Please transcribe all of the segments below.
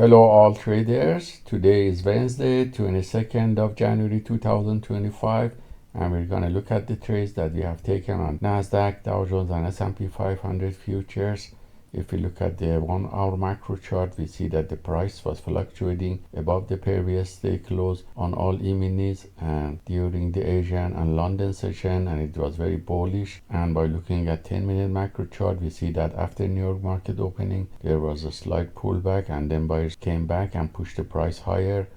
Hello all traders. Today is Wednesday, 22nd of January 2025, and we're going to look at the trades that we have taken on Nasdaq, Dow Jones and S&P 500 futures. If we look at the 1 hour macro chart, we see that the price was fluctuating above the previous day close on all E-minis and during the Asian and London session, and it was very bullish. And by looking at 10-minute macro chart, we see that after New York market opening, there was a slight pullback and then buyers came back and pushed the price higher.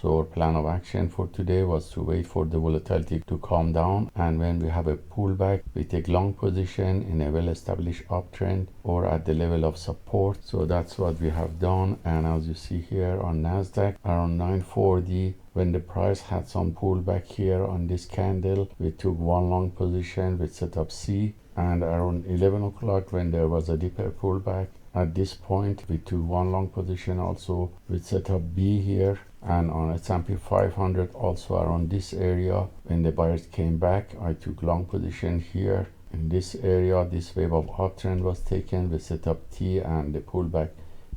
So our plan of action for today was to wait for the volatility to calm down, and when we have a pullback, we take long position in a well-established uptrend or at the level of support. So that's what we have done. And as you see here on Nasdaq, around 940, when the price had some pullback here on this candle, we took one long position with setup C, and around 11 o'clock when there was a deeper pullback, at this point we took one long position also with setup B here. And on S&P 500 also around this area, when the buyers came back, I took long position here in this area. This wave of uptrend was taken with setup T and the pullback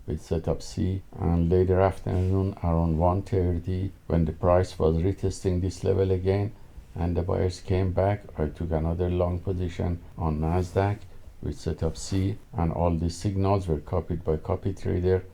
with setup C. And later afternoon around 1:30, when the price was retesting this level again and the buyers came back, I took another long position on Nasdaq with setup C. And all these signals were copied by copy trader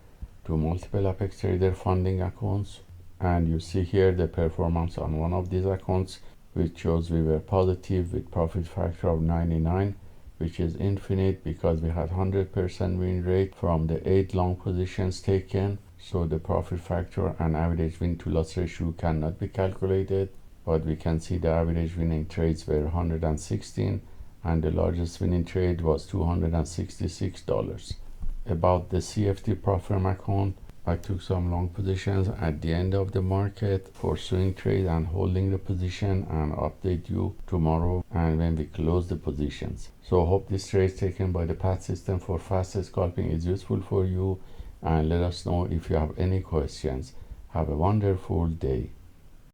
to multiple Apex Trader funding accounts. And you see here the performance on one of these accounts, which shows we were positive with profit factor of 99, which is infinite because we had 100% win rate from the 8 long positions taken. So the profit factor and average win to loss ratio cannot be calculated, but we can see the average winning trades were 116 and the largest winning trade was $266. About the CFD profit account, I took some long positions at the end of the market for swing trade and holding the position, and update you tomorrow and when we close the positions. So hope this trade taken by the PAAT system for fast scalping is useful for you, and let us know if you have any questions. Have a wonderful day.